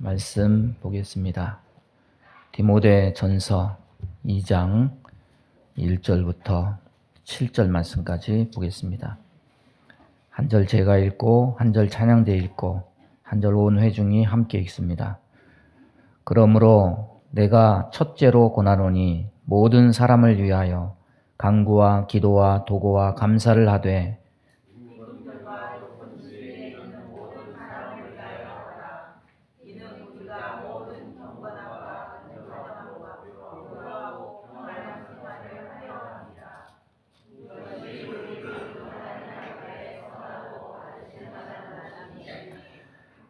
말씀 보겠습니다. 디모데 전서 2장 1절부터 7절 말씀까지 보겠습니다. 한 절 제가 읽고 한 절 찬양대 읽고 한 절 온 회중이 함께 읽습니다. 그러므로 내가 첫째로 권하노니 모든 사람을 위하여 간구와 기도와 도고와 감사를 하되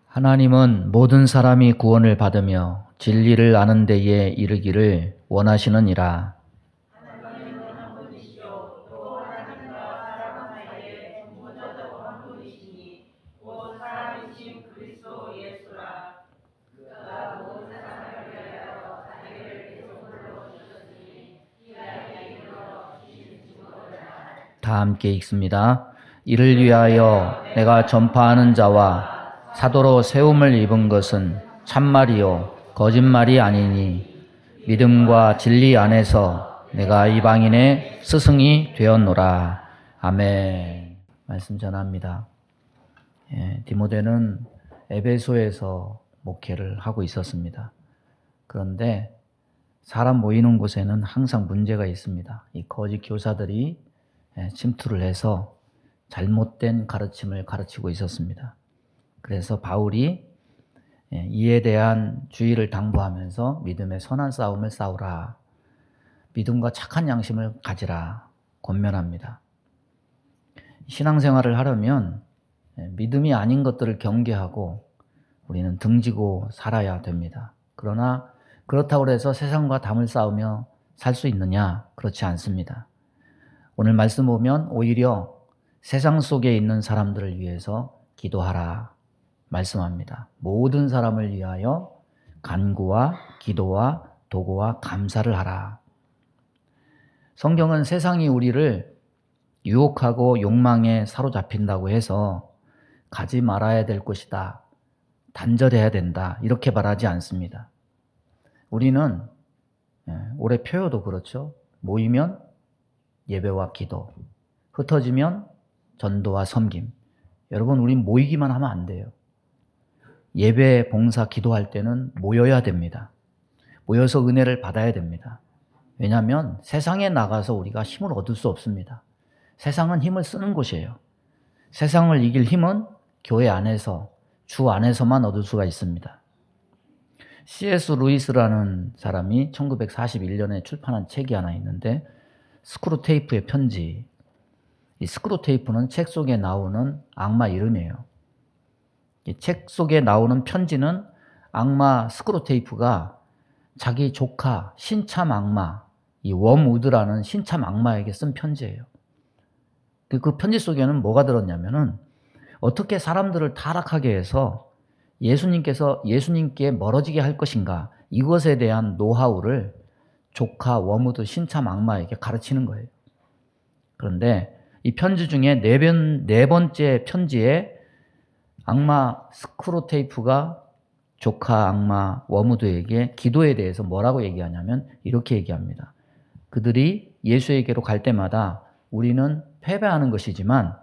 하나님은 모든 사람이 구원을 받으며 진리를 아는 데에 이르기를 원하시느니라. 다 함께 읽습니다. 이를 위하여 내가 전파하는 자와 사도로 세움을 입은 것은 참말이요 거짓말이 아니니 믿음과 진리 안에서 내가 이방인의 스승이 되었노라. 아멘. 말씀 전합니다. 디모데는 에베소에서 목회를 하고 있었습니다. 그런데 사람 모이는 곳에는 항상 문제가 있습니다. 이 거짓 교사들이 침투를 해서 잘못된 가르침을 가르치고 있었습니다. 그래서 바울이 이에 대한 주의를 당부하면서 믿음의 선한 싸움을 싸우라. 믿음과 착한 양심을 가지라. 권면합니다. 신앙생활을 하려면 믿음이 아닌 것들을 경계하고 우리는 등지고 살아야 됩니다. 그러나 그렇다고 해서 세상과 담을 싸우며 살 수 있느냐? 그렇지 않습니다. 오늘 말씀 보면 오히려 세상 속에 있는 사람들을 위해서 기도하라 말씀합니다. 모든 사람을 위하여 간구와 기도와 도고와 감사를 하라. 성경은 세상이 우리를 유혹하고 욕망에 사로잡힌다고 해서 가지 말아야 될 것이다, 단절해야 된다 이렇게 말하지 않습니다. 우리는 올해 표효도 그렇죠. 모이면 예배와 기도, 흩어지면 전도와 섬김. 여러분, 우린 모이기만 하면 안 돼요. 예배, 봉사, 기도할 때는 모여야 됩니다. 모여서 은혜를 받아야 됩니다. 왜냐하면 세상에 나가서 우리가 힘을 얻을 수 없습니다. 세상은 힘을 쓰는 곳이에요. 세상을 이길 힘은 교회 안에서, 주 안에서만 얻을 수가 있습니다. C.S. 루이스라는 사람이 1941년에 출판한 책이 하나 있는데 스크루테이프의 편지. 이 스크루테이프는 책 속에 나오는 악마 이름이에요. 이 책 속에 나오는 편지는 악마 스크루테이프가 자기 조카 신참 악마, 이 웜우드라는 신참 악마에게 쓴 편지예요. 그 편지 속에는 뭐가 들었냐면은 어떻게 사람들을 타락하게 해서 예수님께 멀어지게 할 것인가, 이것에 대한 노하우를 조카 웜우드 신참 악마에게 가르치는 거예요. 그런데 이 편지 중에 네 번째 편지에 악마 스크루테이프가 조카 악마 웜우드에게 기도에 대해서 뭐라고 얘기하냐면 이렇게 얘기합니다. 그들이 예수에게로 갈 때마다 우리는 패배하는 것이지만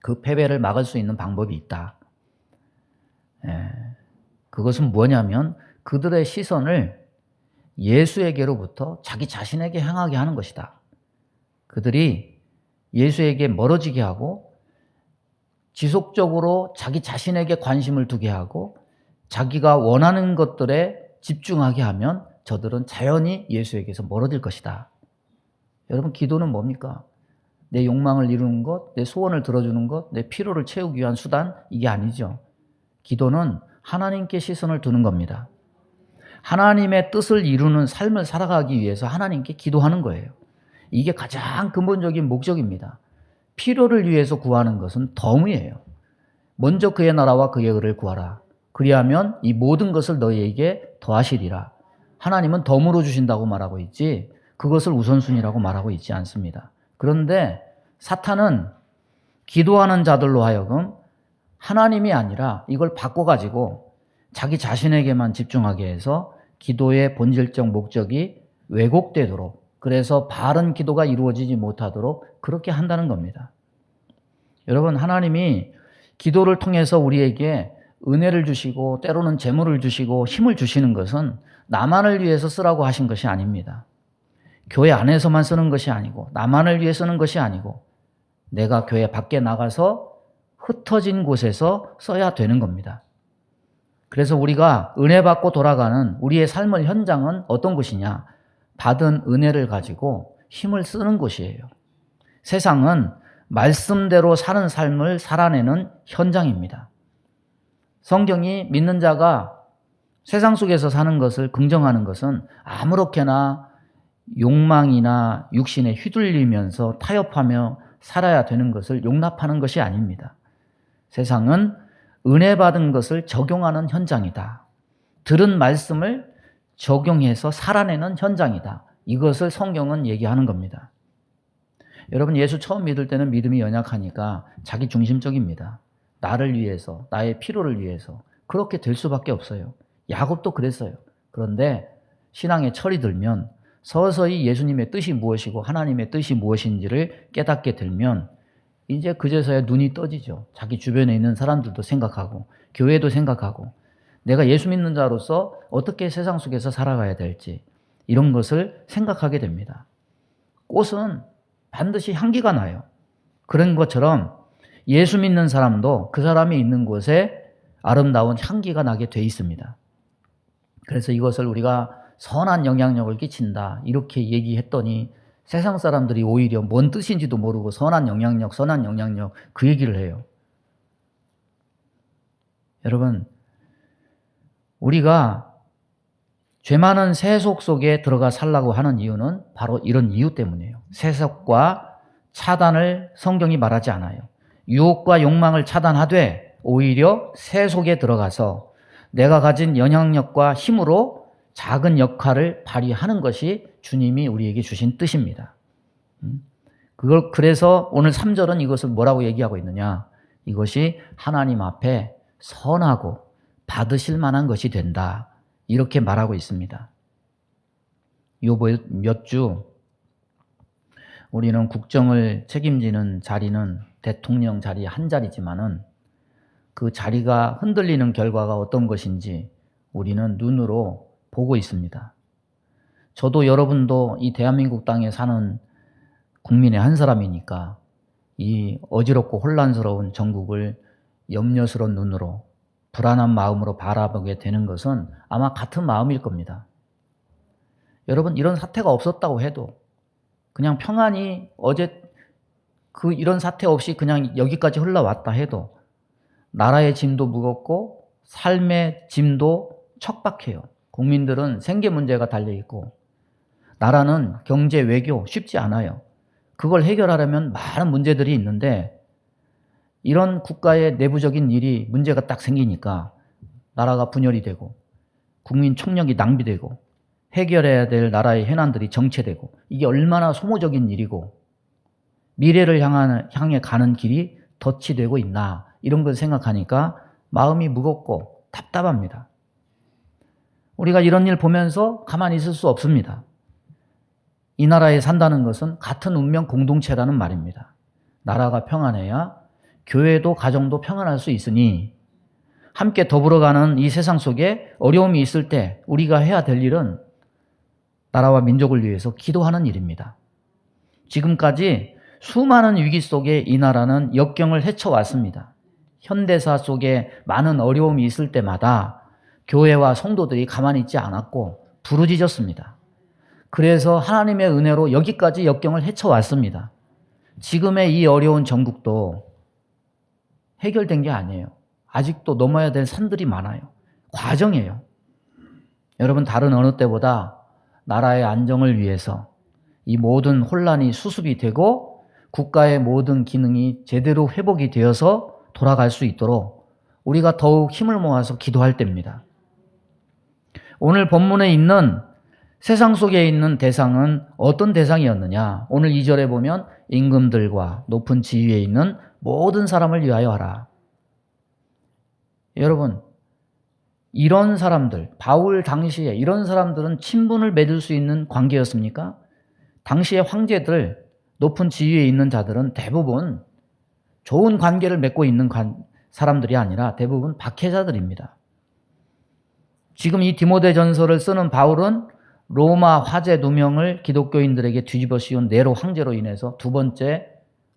그 패배를 막을 수 있는 방법이 있다. 그것은 뭐냐면 그들의 시선을 예수에게로부터 자기 자신에게 향하게 하는 것이다. 그들이 예수에게 멀어지게 하고 지속적으로 자기 자신에게 관심을 두게 하고 자기가 원하는 것들에 집중하게 하면 저들은 자연히 예수에게서 멀어질 것이다. 여러분, 기도는 뭡니까? 내 욕망을 이루는 것, 내 소원을 들어주는 것, 내 필요를 채우기 위한 수단, 이게 아니죠. 기도는 하나님께 시선을 두는 겁니다. 하나님의 뜻을 이루는 삶을 살아가기 위해서 하나님께 기도하는 거예요. 이게 가장 근본적인 목적입니다. 필요를 위해서 구하는 것은 덤이에요. 먼저 그의 나라와 그의 의를 구하라. 그리하면 이 모든 것을 너희에게 더하시리라. 하나님은 덤으로 주신다고 말하고 있지 그것을 우선순위라고 말하고 있지 않습니다. 그런데 사탄은 기도하는 자들로 하여금 하나님이 아니라 이걸 바꿔가지고 자기 자신에게만 집중하게 해서 기도의 본질적 목적이 왜곡되도록, 그래서 바른 기도가 이루어지지 못하도록 그렇게 한다는 겁니다. 여러분, 하나님이 기도를 통해서 우리에게 은혜를 주시고 때로는 재물을 주시고 힘을 주시는 것은 나만을 위해서 쓰라고 하신 것이 아닙니다. 교회 안에서만 쓰는 것이 아니고, 나만을 위해 쓰는 것이 아니고, 내가 교회 밖에 나가서 흩어진 곳에서 써야 되는 겁니다. 그래서 우리가 은혜 받고 돌아가는 우리의 삶의 현장은 어떤 곳이냐? 받은 은혜를 가지고 힘을 쓰는 곳이에요. 세상은 말씀대로 사는 삶을 살아내는 현장입니다. 성경이 믿는 자가 세상 속에서 사는 것을 긍정하는 것은 아무렇게나 욕망이나 육신에 휘둘리면서 타협하며 살아야 되는 것을 용납하는 것이 아닙니다. 세상은 은혜 받은 것을 적용하는 현장이다. 들은 말씀을 적용해서 살아내는 현장이다. 이것을 성경은 얘기하는 겁니다. 여러분, 예수 처음 믿을 때는 믿음이 연약하니까 자기 중심적입니다. 나를 위해서, 나의 필요를 위해서 그렇게 될 수밖에 없어요. 야곱도 그랬어요. 그런데 신앙의 철이 들면 서서히 예수님의 뜻이 무엇이고 하나님의 뜻이 무엇인지를 깨닫게 되면 이제 그제서야 눈이 떠지죠. 자기 주변에 있는 사람들도 생각하고 교회도 생각하고 내가 예수 믿는 자로서 어떻게 세상 속에서 살아가야 될지 이런 것을 생각하게 됩니다. 꽃은 반드시 향기가 나요. 그런 것처럼 예수 믿는 사람도 그 사람이 있는 곳에 아름다운 향기가 나게 돼 있습니다. 그래서 이것을 우리가 선한 영향력을 끼친다 이렇게 얘기했더니 세상 사람들이 오히려 뭔 뜻인지도 모르고 선한 영향력 그 얘기를 해요. 여러분, 우리가 죄 많은 세속 속에 들어가 살라고 하는 이유는 바로 이런 이유 때문이에요. 세속과 차단을 성경이 말하지 않아요. 유혹과 욕망을 차단하되 오히려 세속에 들어가서 내가 가진 영향력과 힘으로 작은 역할을 발휘하는 것이 주님이 우리에게 주신 뜻입니다. 그래서 오늘 3절은 이것을 뭐라고 얘기하고 있느냐? 이것이 하나님 앞에 선하고 받으실 만한 것이 된다. 이렇게 말하고 있습니다. 요 몇 주 우리는 국정을 책임지는 자리는 대통령 자리 한 자리지만은 그 자리가 흔들리는 결과가 어떤 것인지 우리는 눈으로 보고 있습니다. 저도 여러분도 이 대한민국 땅에 사는 국민의 한 사람이니까 이 어지럽고 혼란스러운 전국을 염려스러운 눈으로 불안한 마음으로 바라보게 되는 것은 아마 같은 마음일 겁니다. 여러분, 이런 사태가 없었다고 해도 그냥 평안히 이런 사태 없이 그냥 여기까지 흘러왔다 해도 나라의 짐도 무겁고 삶의 짐도 척박해요. 국민들은 생계 문제가 달려있고 나라는 경제, 외교 쉽지 않아요. 그걸 해결하려면 많은 문제들이 있는데 이런 국가의 내부적인 일이 문제가 딱 생기니까 나라가 분열이 되고 국민 총력이 낭비되고 해결해야 될 나라의 현안들이 정체되고 이게 얼마나 소모적인 일이고 미래를 향해 가는 길이 덫이 되고 있나 이런 걸 생각하니까 마음이 무겁고 답답합니다. 우리가 이런 일 보면서 가만히 있을 수 없습니다. 이 나라에 산다는 것은 같은 운명 공동체라는 말입니다. 나라가 평안해야 교회도 가정도 평안할 수 있으니 함께 더불어가는 이 세상 속에 어려움이 있을 때 우리가 해야 될 일은 나라와 민족을 위해서 기도하는 일입니다. 지금까지 수많은 위기 속에 이 나라는 역경을 헤쳐왔습니다. 현대사 속에 많은 어려움이 있을 때마다 교회와 성도들이 가만히 있지 않았고 부르짖었습니다. 그래서 하나님의 은혜로 여기까지 역경을 헤쳐왔습니다. 지금의 이 어려운 전국도 해결된 게 아니에요. 아직도 넘어야 될 산들이 많아요. 과정이에요. 여러분, 다른 어느 때보다 나라의 안정을 위해서 이 모든 혼란이 수습이 되고 국가의 모든 기능이 제대로 회복이 되어서 돌아갈 수 있도록 우리가 더욱 힘을 모아서 기도할 때입니다. 오늘 본문에 있는 세상 속에 있는 대상은 어떤 대상이었느냐? 오늘 2절에 보면 임금들과 높은 지위에 있는 모든 사람을 위하여 하라. 여러분, 이런 사람들, 바울 당시에 이런 사람들은 친분을 맺을 수 있는 관계였습니까? 당시의 황제들, 높은 지위에 있는 자들은 대부분 좋은 관계를 맺고 있는 사람들이 아니라 대부분 박해자들입니다. 지금 이 디모데전서를 쓰는 바울은 로마 화제 누명을 기독교인들에게 뒤집어 씌운 네로 황제로 인해서 두 번째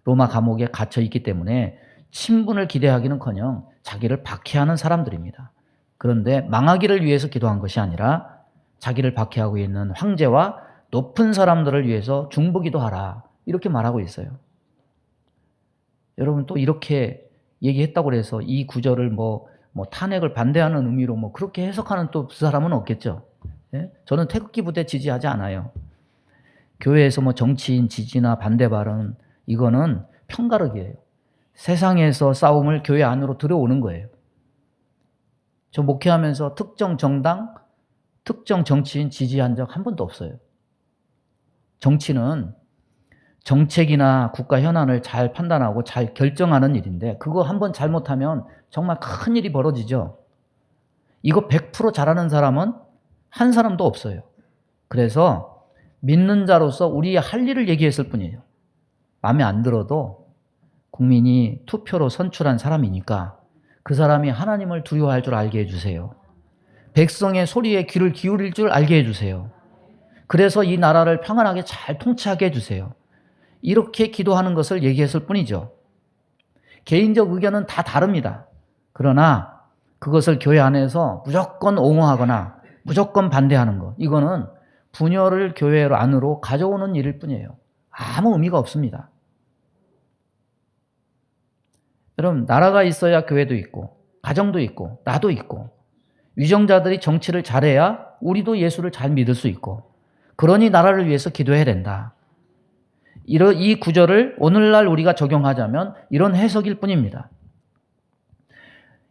로마 감옥에 갇혀 있기 때문에 친분을 기대하기는커녕 자기를 박해하는 사람들입니다. 그런데 망하기를 위해서 기도한 것이 아니라 자기를 박해하고 있는 황제와 높은 사람들을 위해서 중보기도하라, 이렇게 말하고 있어요. 여러분, 또 이렇게 얘기했다고 해서 이 구절을 뭐 탄핵을 반대하는 의미로 그렇게 해석하는 또 그 사람은 없겠죠. 예? 저는 태극기 부대 지지하지 않아요. 교회에서 정치인 지지나 반대 발언, 이거는 편가르기예요. 세상에서 싸움을 교회 안으로 들어오는 거예요. 저 목회하면서 특정 정당, 특정 정치인 지지한 적 한 번도 없어요. 정치는 정책이나 국가 현안을 잘 판단하고 잘 결정하는 일인데 그거 한번 잘못하면 정말 큰 일이 벌어지죠. 이거 100% 잘하는 사람은 한 사람도 없어요. 그래서 믿는 자로서 우리의 할 일을 얘기했을 뿐이에요. 마음에 안 들어도 국민이 투표로 선출한 사람이니까 그 사람이 하나님을 두려워할 줄 알게 해주세요. 백성의 소리에 귀를 기울일 줄 알게 해주세요. 그래서 이 나라를 평안하게 잘 통치하게 해주세요. 이렇게 기도하는 것을 얘기했을 뿐이죠. 개인적 의견은 다 다릅니다. 그러나 그것을 교회 안에서 무조건 옹호하거나 무조건 반대하는 것, 이거는 분열을 교회 안으로 가져오는 일일 뿐이에요. 아무 의미가 없습니다. 여러분, 나라가 있어야 교회도 있고 가정도 있고 나도 있고 위정자들이 정치를 잘해야 우리도 예수를 잘 믿을 수 있고, 그러니 나라를 위해서 기도해야 된다. 이 구절을 오늘날 우리가 적용하자면 이런 해석일 뿐입니다.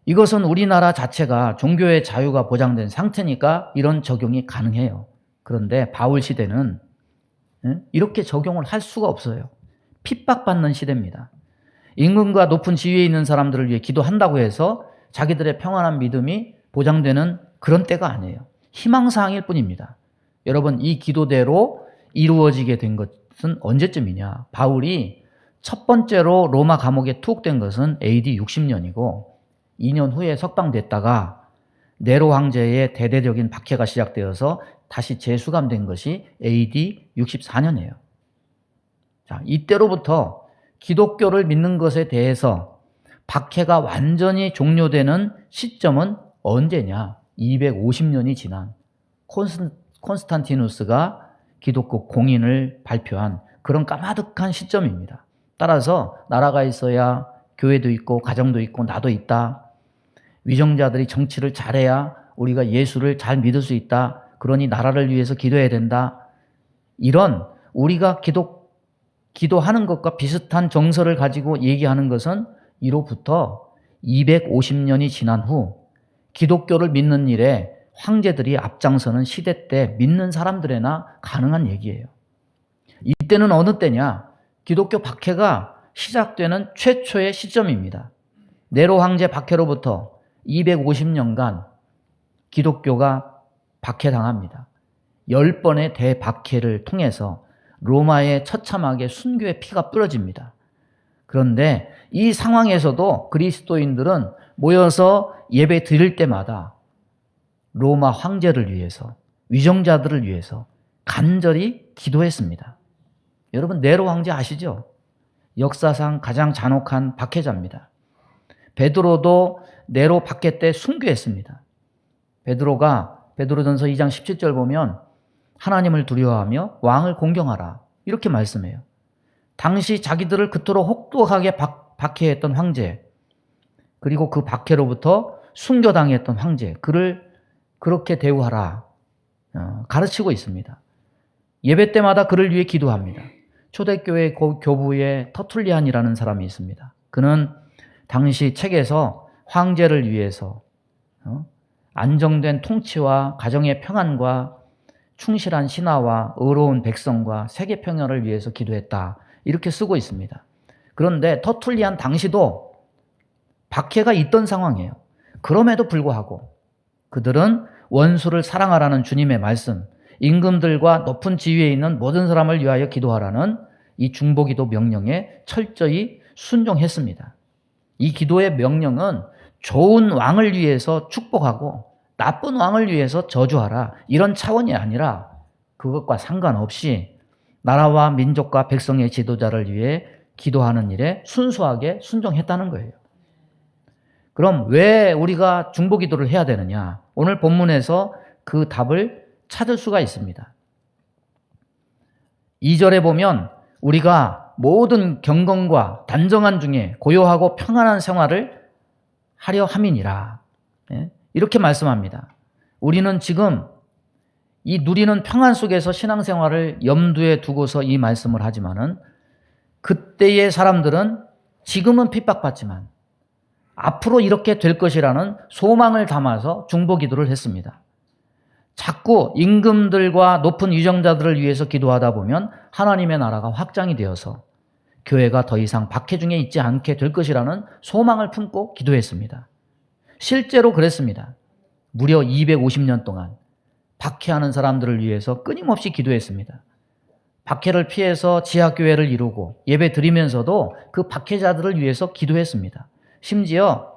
이것은 우리나라 자체가 종교의 자유가 보장된 상태니까 이런 적용이 가능해요. 그런데 바울 시대는 이렇게 적용을 할 수가 없어요. 핍박받는 시대입니다. 임금과 높은 지위에 있는 사람들을 위해 기도한다고 해서 자기들의 평안한 믿음이 보장되는 그런 때가 아니에요. 희망사항일 뿐입니다. 여러분, 이 기도대로 이루어지게 된 것은 언제쯤이냐? 바울이 첫 번째로 로마 감옥에 투옥된 것은 AD 60년이고 2년 후에 석방됐다가 네로 황제의 대대적인 박해가 시작되어서 다시 재수감된 것이 AD 64년이에요. 자, 이때로부터 기독교를 믿는 것에 대해서 박해가 완전히 종료되는 시점은 언제냐? 250년이 지난 콘스탄티누스가 기독교 공인을 발표한 그런 까마득한 시점입니다. 따라서 나라가 있어야 교회도 있고 가정도 있고 나도 있다. 위정자들이 정치를 잘해야 우리가 예수를 잘 믿을 수 있다. 그러니 나라를 위해서 기도해야 된다. 이런 우리가 기도하는 것과 비슷한 정서를 가지고 얘기하는 것은 이로부터 250년이 지난 후 기독교를 믿는 일에 황제들이 앞장서는 시대 때 믿는 사람들에나 가능한 얘기예요. 이때는 어느 때냐? 기독교 박해가 시작되는 최초의 시점입니다. 네로 황제 박해로부터 250년간 기독교가 박해당합니다. 10번의 대박해를 통해서 로마의 처참하게 순교의 피가 뿌려집니다. 그런데 이 상황에서도 그리스도인들은 모여서 예배 드릴 때마다 로마 황제를 위해서, 위정자들을 위해서 간절히 기도했습니다. 여러분, 네로 황제 아시죠? 역사상 가장 잔혹한 박해자입니다. 베드로도 네로 박해 때 순교했습니다. 베드로전서 2장 17절 보면 하나님을 두려워하며 왕을 공경하라, 이렇게 말씀해요. 당시 자기들을 그토록 혹독하게 박해했던 황제, 그리고 그 박해로부터 순교당했던 황제, 그를 그렇게 대우하라 가르치고 있습니다. 예배 때마다 그를 위해 기도합니다. 초대교회 교부에 터툴리안이라는 사람이 있습니다. 그는 당시 책에서 황제를 위해서 안정된 통치와 가정의 평안과 충실한 신하와 의로운 백성과 세계 평화를 위해서 기도했다, 이렇게 쓰고 있습니다. 그런데 터툴리안 당시도 박해가 있던 상황이에요. 그럼에도 불구하고 그들은 원수를 사랑하라는 주님의 말씀, 임금들과 높은 지위에 있는 모든 사람을 위하여 기도하라는 이 중보기도 명령에 철저히 순종했습니다. 이 기도의 명령은 좋은 왕을 위해서 축복하고 나쁜 왕을 위해서 저주하라, 이런 차원이 아니라 그것과 상관없이 나라와 민족과 백성의 지도자를 위해 기도하는 일에 순수하게 순종했다는 거예요. 그럼 왜 우리가 중보기도를 해야 되느냐? 오늘 본문에서 그 답을 찾을 수가 있습니다. 2절에 보면 우리가 모든 경건과 단정한 중에 고요하고 평안한 생활을 하려 함이니라, 이렇게 말씀합니다. 우리는 지금 이 누리는 평안 속에서 신앙생활을 염두에 두고서 이 말씀을 하지만은, 그때의 사람들은 지금은 핍박받지만 앞으로 이렇게 될 것이라는 소망을 담아서 중보기도를 했습니다. 자꾸 임금들과 높은 위정자들을 위해서 기도하다 보면 하나님의 나라가 확장이 되어서 교회가 더 이상 박해중에 있지 않게 될 것이라는 소망을 품고 기도했습니다. 실제로 그랬습니다. 무려 250년 동안 박해하는 사람들을 위해서 끊임없이 기도했습니다. 박해를 피해서 지하교회를 이루고 예배 드리면서도 그 박해자들을 위해서 기도했습니다. 심지어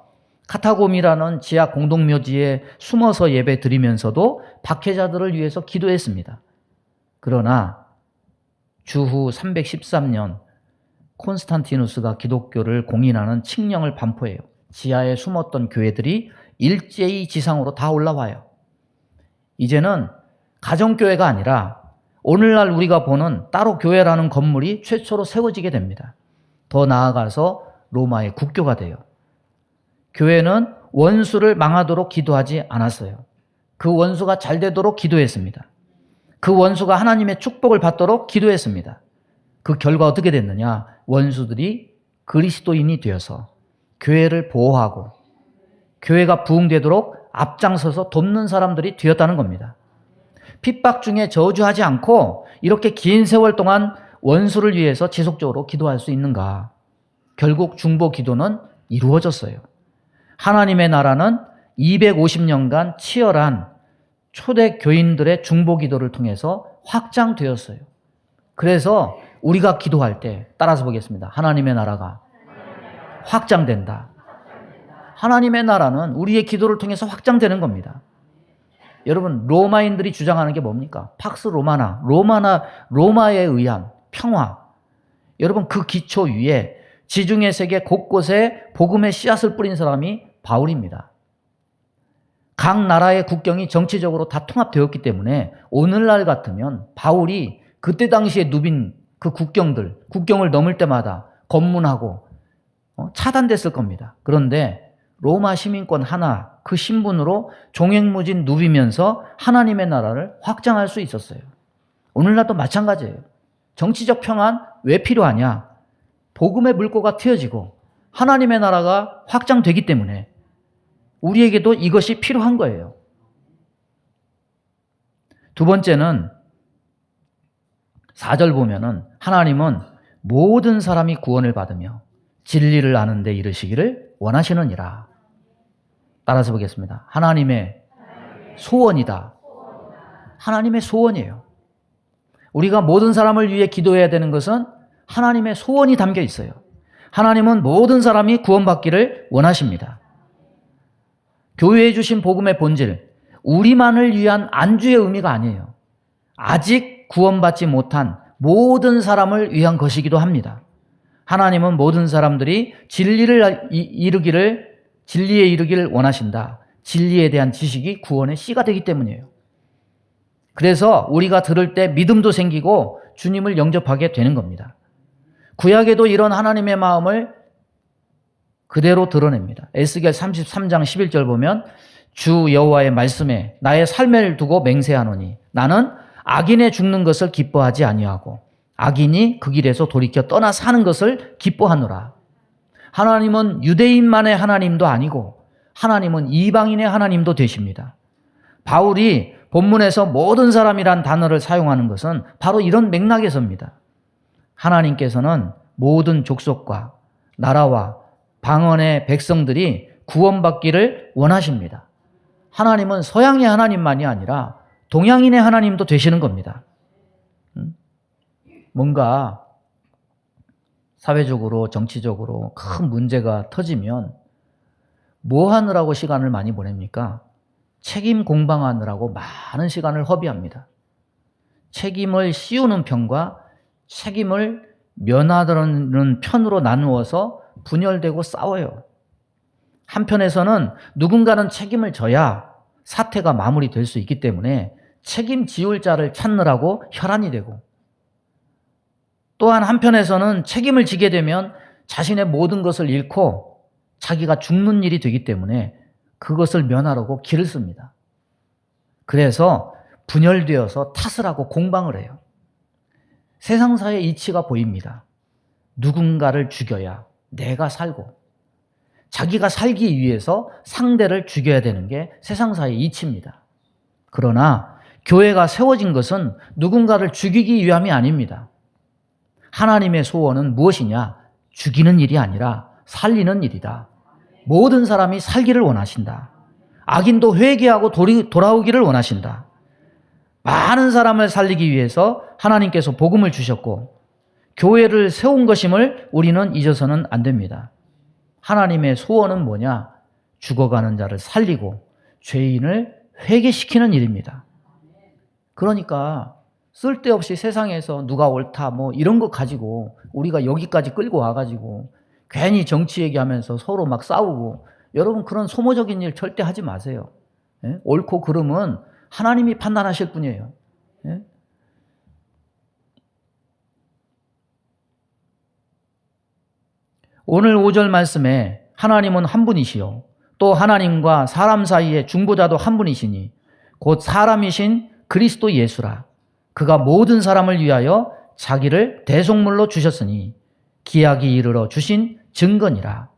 카타곰이라는 지하 공동묘지에 숨어서 예배 드리면서도 박해자들을 위해서 기도했습니다. 그러나 주후 313년 콘스탄티누스가 기독교를 공인하는 칙령을 반포해요. 지하에 숨었던 교회들이 일제히 지상으로 다 올라와요. 이제는 가정교회가 아니라 오늘날 우리가 보는 따로 교회라는 건물이 최초로 세워지게 됩니다. 더 나아가서 로마의 국교가 돼요. 교회는 원수를 망하도록 기도하지 않았어요. 그 원수가 잘 되도록 기도했습니다. 그 원수가 하나님의 축복을 받도록 기도했습니다. 그 결과 어떻게 됐느냐? 원수들이 그리스도인이 되어서 교회를 보호하고 교회가 부흥되도록 앞장서서 돕는 사람들이 되었다는 겁니다. 핍박 중에 저주하지 않고 이렇게 긴 세월 동안 원수를 위해서 지속적으로 기도할 수 있는가? 결국 중보 기도는 이루어졌어요. 하나님의 나라는 250년간 치열한 초대 교인들의 중보 기도를 통해서 확장되었어요. 그래서 우리가 기도할 때 따라서 보겠습니다. 하나님의 나라가 확장된다. 하나님의 나라는 우리의 기도를 통해서 확장되는 겁니다. 여러분, 로마인들이 주장하는 게 뭡니까? 팍스 로마나, 로마에 의한 평화. 여러분, 그 기초 위에 지중해 세계 곳곳에 복음의 씨앗을 뿌린 사람이 바울입니다. 각 나라의 국경이 정치적으로 다 통합되었기 때문에 오늘날 같으면 바울이 그때 당시에 누빈 그 국경을 넘을 때마다 검문하고 차단됐을 겁니다. 그런데 로마 시민권 하나, 그 신분으로 종횡무진 누비면서 하나님의 나라를 확장할 수 있었어요. 오늘날도 마찬가지예요. 정치적 평안 왜 필요하냐? 복음의 물꼬가 트여지고 하나님의 나라가 확장되기 때문에 우리에게도 이것이 필요한 거예요. 두 번째는 4절 보면은 하나님은 모든 사람이 구원을 받으며 진리를 아는 데 이르시기를 원하시느니라. 따라서 보겠습니다. 하나님의 소원이다. 하나님의 소원이에요. 우리가 모든 사람을 위해 기도해야 되는 것은 하나님의 소원이 담겨 있어요. 하나님은 모든 사람이 구원받기를 원하십니다. 교회에 주신 복음의 본질, 우리만을 위한 안주의 의미가 아니에요. 아직 구원받지 못한 모든 사람을 위한 것이기도 합니다. 하나님은 모든 사람들이 진리에 이르기를 원하신다. 진리에 대한 지식이 구원의 씨가 되기 때문이에요. 그래서 우리가 들을 때 믿음도 생기고 주님을 영접하게 되는 겁니다. 구약에도 이런 하나님의 마음을 그대로 드러냅니다. 에스겔 33장 11절 보면 주 여호와의 말씀에 나의 삶을 두고 맹세하노니 나는 악인의 죽는 것을 기뻐하지 아니하고 악인이 그 길에서 돌이켜 떠나 사는 것을 기뻐하노라. 하나님은 유대인만의 하나님도 아니고 하나님은 이방인의 하나님도 되십니다. 바울이 본문에서 모든 사람이란 단어를 사용하는 것은 바로 이런 맥락에서입니다. 하나님께서는 모든 족속과 나라와 방언의 백성들이 구원받기를 원하십니다. 하나님은 서양의 하나님만이 아니라 동양인의 하나님도 되시는 겁니다. 뭔가 사회적으로 정치적으로 큰 문제가 터지면 뭐 하느라고 시간을 많이 보냅니까? 책임 공방하느라고 많은 시간을 허비합니다. 책임을 씌우는 편과 책임을 면하는 편으로 나누어서 분열되고 싸워요. 한편에서는 누군가는 책임을 져야 사태가 마무리될 수 있기 때문에 책임 지울 자를 찾느라고 혈안이 되고, 또한 한편에서는 책임을 지게 되면 자신의 모든 것을 잃고 자기가 죽는 일이 되기 때문에 그것을 면하려고 길을 씁니다. 그래서 분열되어서 탓을 하고 공방을 해요. 세상사의 이치가 보입니다. 누군가를 죽여야 내가 살고, 자기가 살기 위해서 상대를 죽여야 되는 게 세상사의 이치입니다. 그러나 교회가 세워진 것은 누군가를 죽이기 위함이 아닙니다. 하나님의 소원은 무엇이냐? 죽이는 일이 아니라 살리는 일이다. 모든 사람이 살기를 원하신다. 악인도 회개하고 돌아오기를 원하신다. 많은 사람을 살리기 위해서 하나님께서 복음을 주셨고 교회를 세운 것임을 우리는 잊어서는 안 됩니다. 하나님의 소원은 뭐냐? 죽어가는 자를 살리고 죄인을 회개시키는 일입니다. 그러니까 쓸데없이 세상에서 누가 옳다 뭐 이런 거 가지고 우리가 여기까지 끌고 와가지고 괜히 정치 얘기하면서 서로 막 싸우고, 여러분 그런 소모적인 일 절대 하지 마세요. 예? 옳고 그름은 하나님이 판단하실 분이에요. 예? 오늘 5절 말씀에 하나님은 한 분이시요 또 하나님과 사람 사이의 중보자도 한 분이시니 곧 사람이신 그리스도 예수라. 그가 모든 사람을 위하여 자기를 대속물로 주셨으니 기약이 이르러 주신 증거니라.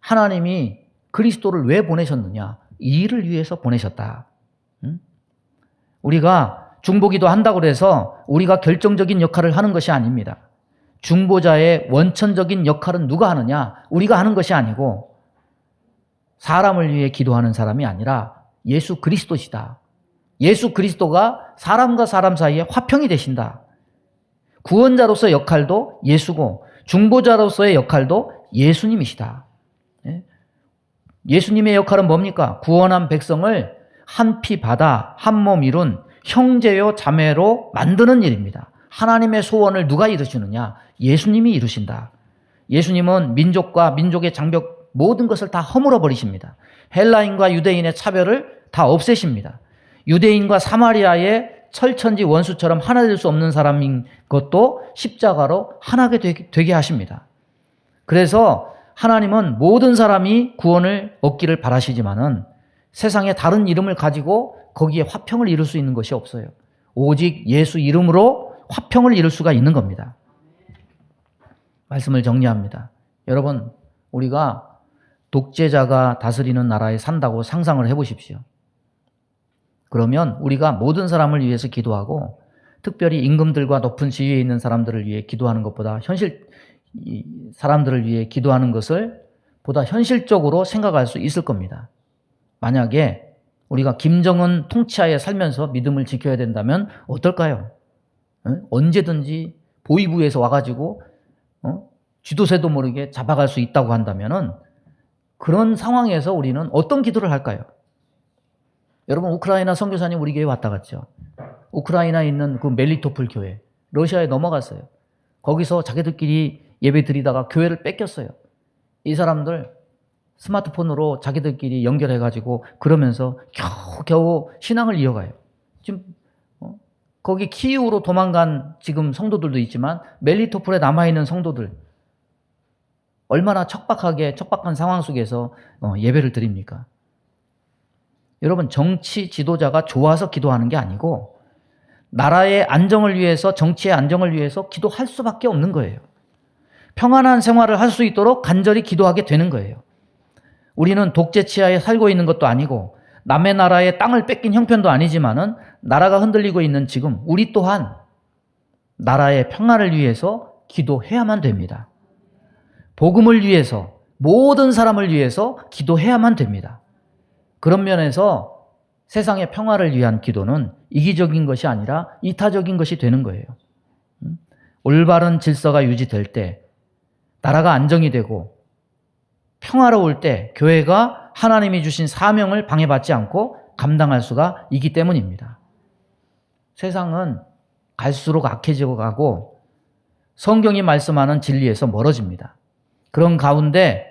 하나님이 그리스도를 왜 보내셨느냐? 이 일을 위해서 보내셨다. 우리가 중보기도 한다고 해서 우리가 결정적인 역할을 하는 것이 아닙니다. 중보자의 원천적인 역할은 누가 하느냐? 우리가 하는 것이 아니고 사람을 위해 기도하는 사람이 아니라 예수 그리스도시다. 예수 그리스도가 사람과 사람 사이에 화평이 되신다. 구원자로서의 역할도 예수고 중보자로서의 역할도 예수님이시다. 예수님의 역할은 뭡니까? 구원한 백성을 한 피 바다 한 몸 이룬 형제요 자매로 만드는 일입니다. 하나님의 소원을 누가 이루시느냐? 예수님이 이루신다. 예수님은 민족과 민족의 장벽 모든 것을 다 허물어 버리십니다. 헬라인과 유대인의 차별을 다 없애십니다. 유대인과 사마리아의 철천지 원수처럼 하나 될 수 없는 사람인 것도 십자가로 하나가 되게 하십니다. 그래서 하나님은 모든 사람이 구원을 얻기를 바라시지만은 세상에 다른 이름을 가지고 거기에 화평을 이룰 수 있는 것이 없어요. 오직 예수 이름으로 화평을 이룰 수가 있는 겁니다. 말씀을 정리합니다. 여러분, 우리가 독재자가 다스리는 나라에 산다고 상상을 해보십시오. 그러면 우리가 모든 사람을 위해서 기도하고 특별히 임금들과 높은 지위에 있는 사람들을 위해 기도하는 것보다 사람들을 위해 기도하는 것을 보다 현실적으로 생각할 수 있을 겁니다. 만약에 우리가 김정은 통치하에 살면서 믿음을 지켜야 된다면 어떨까요? 언제든지 보위부에서 와가지고 쥐도새도 모르게 잡아갈 수 있다고 한다면은 그런 상황에서 우리는 어떤 기도를 할까요? 여러분, 우크라이나 선교사님 우리 교회 왔다 갔죠. 우크라이나에 있는 그 멜리토폴 교회, 러시아에 넘어갔어요. 거기서 자기들끼리 예배 드리다가 교회를 뺏겼어요. 이 사람들 스마트폰으로 자기들끼리 연결해가지고 그러면서 겨우 신앙을 이어가요. 지금 거기 키이우로 도망간 지금 성도들도 있지만 멜리토폴에 남아있는 성도들 얼마나 척박한 상황 속에서 예배를 드립니까? 여러분, 정치 지도자가 좋아서 기도하는 게 아니고 나라의 안정을 위해서, 정치의 안정을 위해서 기도할 수밖에 없는 거예요. 평안한 생활을 할 수 있도록 간절히 기도하게 되는 거예요. 우리는 독재 치하에 살고 있는 것도 아니고 남의 나라의 땅을 뺏긴 형편도 아니지만은 나라가 흔들리고 있는 지금 우리 또한 나라의 평안을 위해서 기도해야만 됩니다. 복음을 위해서, 모든 사람을 위해서 기도해야만 됩니다. 그런 면에서 세상의 평화를 위한 기도는 이기적인 것이 아니라 이타적인 것이 되는 거예요. 올바른 질서가 유지될 때, 나라가 안정이 되고 평화로울 때 교회가 하나님이 주신 사명을 방해받지 않고 감당할 수가 있기 때문입니다. 세상은 갈수록 악해지고 가고 성경이 말씀하는 진리에서 멀어집니다. 그런 가운데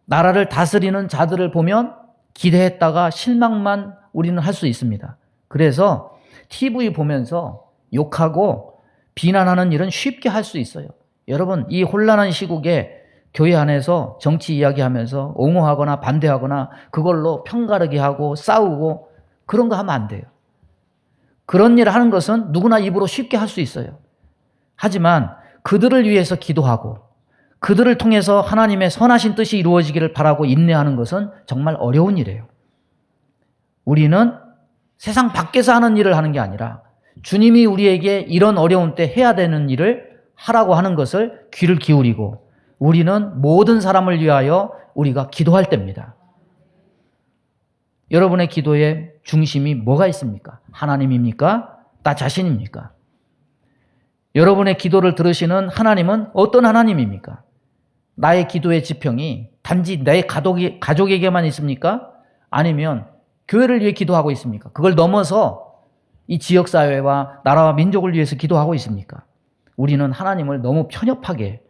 나라를 다스리는 자들을 보면 기대했다가 실망만 우리는 할 수 있습니다. 그래서 TV 보면서 욕하고 비난하는 일은 쉽게 할 수 있어요. 여러분, 이 혼란한 시국에 교회 안에서 정치 이야기하면서 옹호하거나 반대하거나 그걸로 편가르기 하고 싸우고 그런 거 하면 안 돼요. 그런 일을 하는 것은 누구나 입으로 쉽게 할 수 있어요. 하지만 그들을 위해서 기도하고 그들을 통해서 하나님의 선하신 뜻이 이루어지기를 바라고 인내하는 것은 정말 어려운 일이에요. 우리는 세상 밖에서 하는 일을 하는 게 아니라 주님이 우리에게 이런 어려운 때 해야 되는 일을 하라고 하는 것을 귀를 기울이고 우리는 모든 사람을 위하여 우리가 기도할 때입니다. 여러분의 기도의 중심이 뭐가 있습니까? 하나님입니까? 나 자신입니까? 여러분의 기도를 들으시는 하나님은 어떤 하나님입니까? 나의 기도의 지평이 단지 내 가족에게만 있습니까? 아니면 교회를 위해 기도하고 있습니까? 그걸 넘어서 이 지역사회와 나라와 민족을 위해서 기도하고 있습니까? 우리는 하나님을 너무 편협하게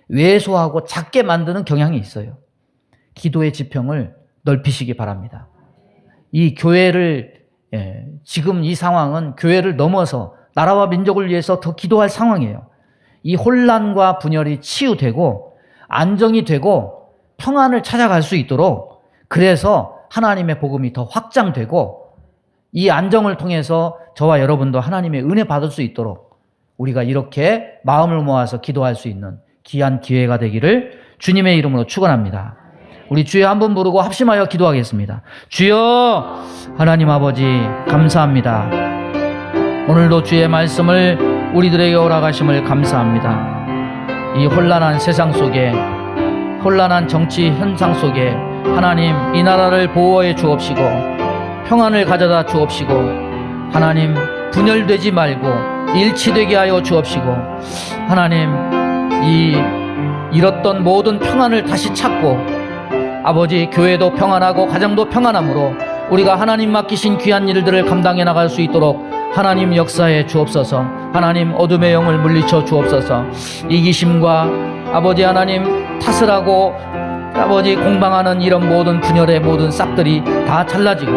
왜소하고 작게 만드는 경향이 있어요. 기도의 지평을 넓히시기 바랍니다. 이 교회를 지금 이 상황은 교회를 넘어서 나라와 민족을 위해서 더 기도할 상황이에요. 이 혼란과 분열이 치유되고 안정이 되고 평안을 찾아갈 수 있도록 그래서 하나님의 복음이 더 확장되고 이 안정을 통해서 저와 여러분도 하나님의 은혜 받을 수 있도록 우리가 이렇게 마음을 모아서 기도할 수 있는 귀한 기회가 되기를 주님의 이름으로 축원합니다. 우리 주여 한번 부르고 합심하여 기도하겠습니다. 주여 하나님 아버지 감사합니다. 오늘도 주의 말씀을 우리들에게 허락하심을 감사합니다. 이 혼란한 세상 속에 혼란한 정치 현상 속에 하나님 이 나라를 보호해 주옵시고 평안을 가져다 주옵시고 하나님 분열되지 말고 일치되게 하여 주옵시고 하나님 잃었던 모든 평안을 다시 찾고 아버지 교회도 평안하고 가정도 평안함으로 우리가 하나님 맡기신 귀한 일들을 감당해 나갈 수 있도록 하나님 역사해 주옵소서. 하나님 어둠의 영을 물리쳐 주옵소서. 이기심과 아버지 하나님 탓을 하고 아버지 공방하는 이런 모든 분열의 모든 싹들이 다 잘라지고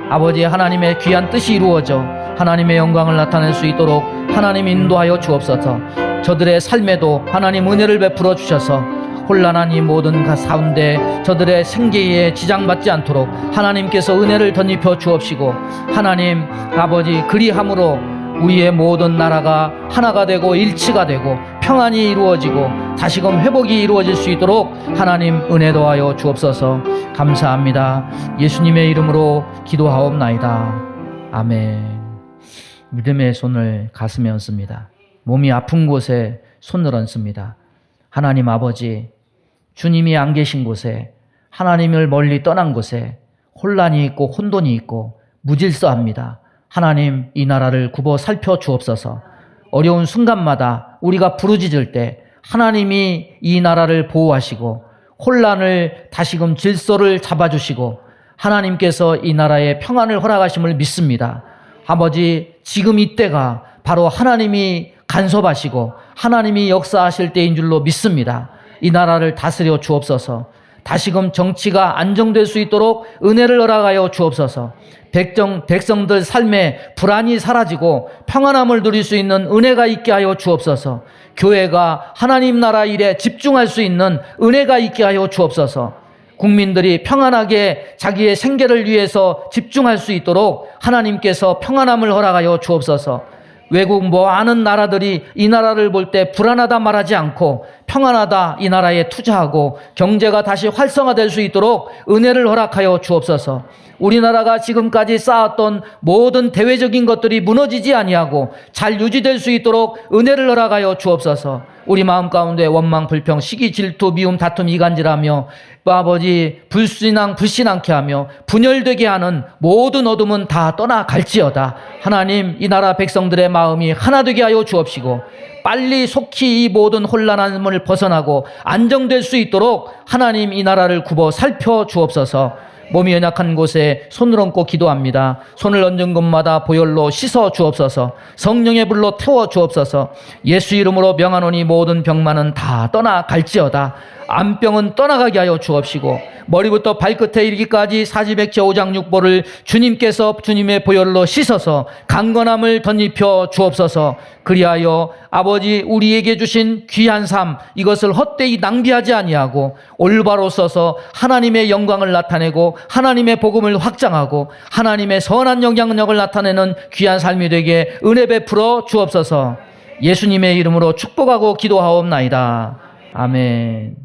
아버지 하나님의 귀한 뜻이 이루어져 하나님의 영광을 나타낼 수 있도록 하나님 인도하여 주옵소서. 저들의 삶에도 하나님 은혜를 베풀어 주셔서 혼란한 이 모든 가운데 저들의 생계에 지장받지 않도록 하나님께서 은혜를 덧입혀 주옵시고 하나님 아버지 그리함으로 우리의 모든 나라가 하나가 되고 일치가 되고 평안이 이루어지고 다시금 회복이 이루어질 수 있도록 하나님 은혜 더하여 주옵소서. 감사합니다. 예수님의 이름으로 기도하옵나이다. 아멘. 믿음의 손을 가슴에 얹습니다. 몸이 아픈 곳에 손을 얹습니다. 하나님 아버지, 주님이 안 계신 곳에 하나님을 멀리 떠난 곳에 혼란이 있고 혼돈이 있고 무질서합니다. 하나님 이 나라를 굽어 살펴 주옵소서. 어려운 순간마다 우리가 부르짖을 때 하나님이 이 나라를 보호하시고 혼란을 다시금 질서를 잡아주시고 하나님께서 이 나라에 평안을 허락하심을 믿습니다. 아버지 지금 이때가 바로 하나님이 간섭하시고 하나님이 역사하실 때인 줄로 믿습니다. 이 나라를 다스려 주옵소서. 다시금 정치가 안정될 수 있도록 은혜를 허락하여 주옵소서. 백성들 삶에 불안이 사라지고 평안함을 누릴 수 있는 은혜가 있게 하여 주옵소서. 교회가 하나님 나라 일에 집중할 수 있는 은혜가 있게 하여 주옵소서. 국민들이 평안하게 자기의 생계를 위해서 집중할 수 있도록 하나님께서 평안함을 허락하여 주옵소서. 외국 많은 나라들이 이 나라를 볼 때 불안하다 말하지 않고 평안하다 이 나라에 투자하고 경제가 다시 활성화될 수 있도록 은혜를 허락하여 주옵소서. 우리나라가 지금까지 쌓았던 모든 대외적인 것들이 무너지지 아니하고 잘 유지될 수 있도록 은혜를 허락하여 주옵소서. 우리 마음 가운데 원망, 불평, 시기, 질투, 미움, 다툼, 이간질하며 아버지 불신앙케 하며 분열되게 하는 모든 어둠은 다 떠나갈지어다. 하나님, 이 나라 백성들의 마음이 하나 되게 하여 주옵시고 빨리 속히 이 모든 혼란함을 벗어나고 안정될 수 있도록 하나님, 이 나라를 굽어 살펴 주옵소서. 몸이 연약한 곳에 손을 얹고 기도합니다. 손을 얹은 곳마다 보혈로 씻어 주옵소서. 성령의 불로 태워 주옵소서. 예수 이름으로 명하노니 모든 병만은 다 떠나갈지어다. 암병은 떠나가게 하여 주옵시고 머리부터 발끝에 이르기까지 사지백체 오장육부를 주님께서 주님의 보혈로 씻어서 강건함을 덧입혀 주옵소서. 그리하여 아버지, 우리에게 주신 귀한 삶, 이것을 헛되이 낭비하지 아니하고 올바로 써서 하나님의 영광을 나타내고 하나님의 복음을 확장하고 하나님의 선한 영향력을 나타내는 귀한 삶이 되게 은혜 베풀어 주옵소서. 예수님의 이름으로 축복하고 기도하옵나이다. 아멘.